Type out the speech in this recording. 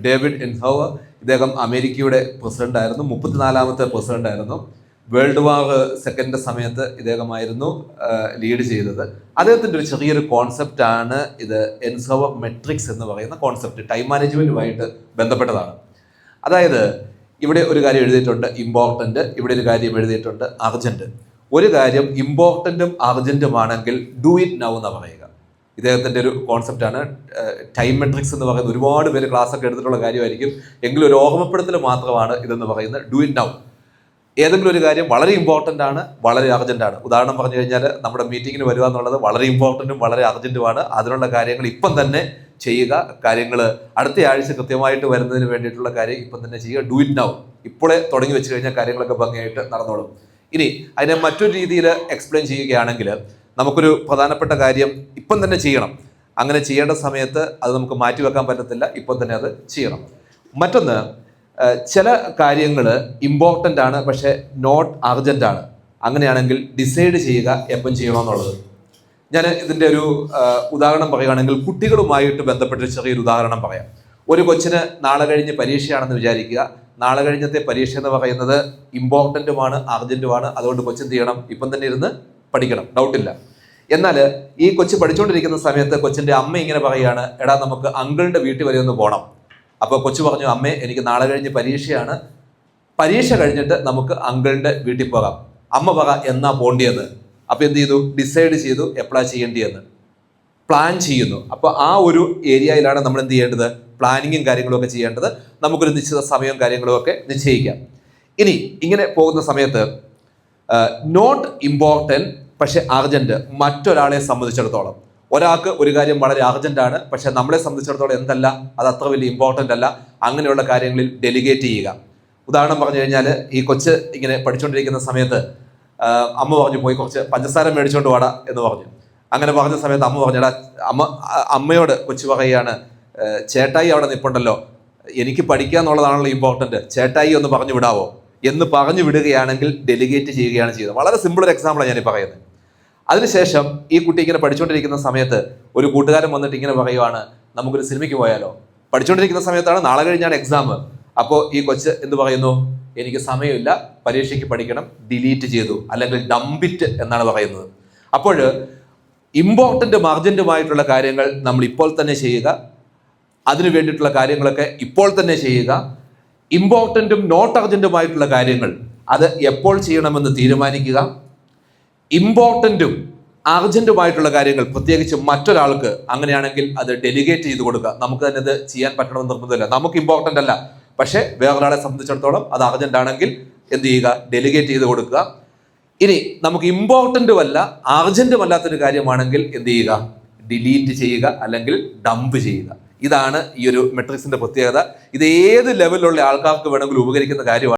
David എൻഹോവർ. ഇദ്ദേഹം അമേരിക്കയുടെ president ആയിരുന്നു, 34ാമത്തെ പ്രസിഡന്റ് ആയിരുന്നു. വേൾഡ് വാർ സെക്കൻഡിന്റെ സമയത്ത് ഇദ്ദേഹമായിരുന്നു ലീഡ് ചെയ്തത്. അദ്ദേഹത്തിൻ്റെ ഒരു ചെറിയൊരു കോൺസെപ്റ്റാണ് ഇത്, എൻഹോവർ മെട്രിക്സ് എന്ന് പറയുന്ന കോൺസെപ്റ്റ്. ടൈം മാനേജ്മെന്റുമായിട്ട് ബന്ധപ്പെട്ടതാണ്. അതായത് ഇവിടെ ഒരു കാര്യം എഴുതിയിട്ടുണ്ട് ഇമ്പോർട്ടൻ്റ്, ഇവിടെ ഒരു കാര്യം എഴുതിയിട്ടുണ്ട് അർജൻറ്റ്. ഒരു കാര്യം ഇമ്പോർട്ടൻറ്റും അർജൻറ്റുമാണെങ്കിൽ ഡു ഇറ്റ് നൗ എന്ന് പറയുക. ഇദ്ദേഹത്തിൻ്റെ ഒരു കോൺസെപ്റ്റാണ് ടൈം മെട്രിക്സ് എന്ന് പറയുന്നത്. ഒരുപാട് പേര് ക്ലാസ്സൊക്കെ എടുത്തിട്ടുള്ള കാര്യമായിരിക്കും, എങ്കിലും ഒരു ഓർമ്മപ്പെടുത്തൽ മാത്രമാണ് ഇതെന്ന് പറയുന്നത്. Do it now. ഏതെങ്കിലും ഒരു കാര്യം വളരെ ഇമ്പോർട്ടൻ്റ് ആണ്, വളരെ അർജൻറ്റാണ്. ഉദാഹരണം പറഞ്ഞു കഴിഞ്ഞാൽ നമ്മുടെ മീറ്റിങ്ങിന് വരിക എന്നുള്ളത് വളരെ ഇമ്പോർട്ടൻറ്റും വളരെ അർജൻറ്റുമാണ്. അതിനുള്ള കാര്യങ്ങൾ ഇപ്പം തന്നെ ചെയ്യുക. കാര്യങ്ങൾ അടുത്ത ആഴ്ച കൃത്യമായിട്ട് വരുന്നതിന് വേണ്ടിയിട്ടുള്ള കാര്യം ഇപ്പം തന്നെ ചെയ്യുക. Do it now. ഇപ്പോഴേ തുടങ്ങി വെച്ച് കഴിഞ്ഞാൽ കാര്യങ്ങളൊക്കെ ഭംഗിയായിട്ട് നടന്നോളും. ഇനി അതിനെ മറ്റൊരു രീതിയിൽ എക്സ്പ്ലെയിൻ ചെയ്യുകയാണെങ്കിൽ, നമുക്കൊരു പ്രധാനപ്പെട്ട കാര്യം ഇപ്പം തന്നെ ചെയ്യണം. അങ്ങനെ ചെയ്യേണ്ട സമയത്ത് അത് നമുക്ക് മാറ്റിവെക്കാൻ പറ്റത്തില്ല, ഇപ്പം തന്നെ അത് ചെയ്യണം. മറ്റൊന്ന്, ചില കാര്യങ്ങൾ ഇമ്പോർട്ടൻ്റ് ആണ് പക്ഷേ നോട്ട് അർജൻ്റ് ആണ്. അങ്ങനെയാണെങ്കിൽ ഡിസൈഡ് ചെയ്യുക എപ്പം ചെയ്യണമെന്നുള്ളത്. ഞാൻ ഇതിൻ്റെ ഒരു ഉദാഹരണം പറയുകയാണെങ്കിൽ, കുട്ടികളുമായിട്ട് ബന്ധപ്പെട്ട ചെറിയൊരു ഉദാഹരണം പറയാം. ഒരു കൊച്ചിന് നാളെ കഴിഞ്ഞ് പരീക്ഷയാണെന്ന് വിചാരിക്കുക. നാളെ കഴിഞ്ഞത്തെ പരീക്ഷ എന്ന് പറയുന്നത് ഇമ്പോർട്ടൻറ്റുമാണ്, അർജൻറ്റുമാണ്. അതുകൊണ്ട് കൊച്ചെന്ത് ചെയ്യണം? ഇപ്പം തന്നെ ഇരുന്ന് പഠിക്കണം, ഡൗട്ടില്ല. എന്നാൽ ഈ കൊച്ച് പഠിച്ചുകൊണ്ടിരിക്കുന്ന സമയത്ത് കൊച്ചിൻ്റെ അമ്മ ഇങ്ങനെ പറയുകയാണ്, എടാ നമുക്ക് അങ്കിളിൻ്റെ വീട്ടിൽ വരെ ഒന്ന് പോകണം. അപ്പോൾ കൊച്ചു പറഞ്ഞു, അമ്മേ എനിക്ക് നാളെ കഴിഞ്ഞ് പരീക്ഷയാണ്, പരീക്ഷ കഴിഞ്ഞിട്ട് നമുക്ക് അങ്കിളിൻ്റെ വീട്ടിൽ പോകാം. അമ്മ പറ എന്നാ പോണ്ടിയെന്ന്. അപ്പോൾ എന്ത് ചെയ്തു? ഡിസൈഡ് ചെയ്തു എപ്പോഴാണ് ചെയ്യേണ്ടിയെന്ന്, പ്ലാൻ ചെയ്യുന്നു. അപ്പോൾ ആ ഒരു ഏരിയയിലാണ് നമ്മൾ എന്ത് ചെയ്യേണ്ടത്? പ്ലാനിങ്ങും കാര്യങ്ങളൊക്കെ ചെയ്യേണ്ടത്. നമുക്കൊരു നിശ്ചിത സമയവും കാര്യങ്ങളും ഒക്കെ നിശ്ചയിക്കാം. ഇനി ഇങ്ങനെ പോകുന്ന സമയത്ത് നോട്ട് ഇമ്പോർട്ടൻറ്റ് പക്ഷെ അർജൻറ്റ്, മറ്റൊരാളെ സംബന്ധിച്ചിടത്തോളം ഒരാൾക്ക് ഒരു കാര്യം വളരെ അർജൻറ്റാണ്, പക്ഷെ നമ്മളെ സംബന്ധിച്ചിടത്തോളം എന്തല്ല, അത് അത്ര വലിയ ഇമ്പോർട്ടൻ്റ് അല്ല. അങ്ങനെയുള്ള കാര്യങ്ങളിൽ ഡെലിഗേറ്റ് ചെയ്യുക. ഉദാഹരണം പറഞ്ഞു കഴിഞ്ഞാൽ, ഈ കൊച്ച് ഇങ്ങനെ പഠിച്ചുകൊണ്ടിരിക്കുന്ന സമയത്ത് അമ്മ പറഞ്ഞു, പോയി കുറച്ച് പഞ്ചസാര മേടിച്ചുകൊണ്ട് വാടാ എന്ന് പറഞ്ഞു. അങ്ങനെ പറഞ്ഞ സമയത്ത് അമ്മ പറഞ്ഞടാ, അമ്മയോട് കൊച്ചു പറയുകയാണ്, ചേട്ടായി അവിടെ നിൽപ്പുണ്ടല്ലോ, എനിക്ക് പഠിക്കുക എന്നുള്ളതാണല്ലോ ഇമ്പോർട്ടൻറ്റ്, ചേട്ടായി ഒന്ന് പറഞ്ഞു വിടാവോ എന്ന് പറഞ്ഞു വിടുകയാണെങ്കിൽ ഡെലിഗേറ്റ് ചെയ്യുകയാണ് ചെയ്യുന്നത്. വളരെ സിമ്പിൾ ഒരു എക്സാമ്പിളാണ് ഞാൻ പറയുന്നത്. അതിനുശേഷം ഈ കുട്ടി ഇങ്ങനെ പഠിച്ചുകൊണ്ടിരിക്കുന്ന സമയത്ത് ഒരു കൂട്ടുകാരൻ വന്നിട്ട് ഇങ്ങനെ പറയുവാണ്, നമുക്കൊരു സിനിമയ്ക്ക് പോയാലോ. പഠിച്ചുകൊണ്ടിരിക്കുന്ന സമയത്താണ്, നാളെ കഴിഞ്ഞാണ് എക്സാം. അപ്പോൾ ഈ കൊച്ച് എന്ത് പറയുന്നു? എനിക്ക് സമയമില്ല, പരീക്ഷയ്ക്ക് പഠിക്കണം, ഡിലീറ്റ് ചെയ്തു, അല്ലെങ്കിൽ ഡംപിറ്റ് എന്നാണ് പറയുന്നത്. അപ്പോൾ ഇമ്പോർട്ടൻറ്റും അർജൻറ്റുമായിട്ടുള്ള കാര്യങ്ങൾ നമ്മൾ ഇപ്പോൾ തന്നെ ചെയ്യുക. അതിനു വേണ്ടിയിട്ടുള്ള കാര്യങ്ങളൊക്കെ ഇപ്പോൾ തന്നെ ചെയ്യുക. ഇമ്പോർട്ടൻറ്റും നോട്ട് അർജൻറ്റുമായിട്ടുള്ള കാര്യങ്ങൾ അത് എപ്പോൾ ചെയ്യണമെന്ന് തീരുമാനിക്കുക. ഇമ്പോർട്ടൻറ്റും അർജൻറ്റുമായിട്ടുള്ള കാര്യങ്ങൾ പ്രത്യേകിച്ച് മറ്റൊരാൾക്ക് അങ്ങനെയാണെങ്കിൽ അത് ഡെലിഗേറ്റ് ചെയ്ത് കൊടുക്കുക. നമുക്ക് തന്നെ ഇത് ചെയ്യാൻ പറ്റണമെന്ന് നിർബന്ധമില്ല. നമുക്ക് ഇമ്പോർട്ടൻ്റ് അല്ല, പക്ഷേ വേറൊരാളെ സംബന്ധിച്ചിടത്തോളം അത് അർജന്റ് ആണെങ്കിൽ എന്ത് ചെയ്യുക? ഡെലിഗേറ്റ് ചെയ്ത് കൊടുക്കുക. ഇനി നമുക്ക് ഇമ്പോർട്ടൻറ്റും അല്ല അർജന്റും അല്ലാത്തൊരു കാര്യമാണെങ്കിൽ എന്ത് ചെയ്യുക? ഡിലീറ്റ് ചെയ്യുക, അല്ലെങ്കിൽ ഡംപ് ചെയ്യുക. ഇതാണ് ഈ ഒരു മെട്രിക്സിന്റെ പ്രത്യേകത. ഇത് ഏത് ലെവലിലുള്ള ആൾക്കാർക്ക് വേണമെങ്കിലും ഉപകരിക്കുന്ന കാര്യമാണ്.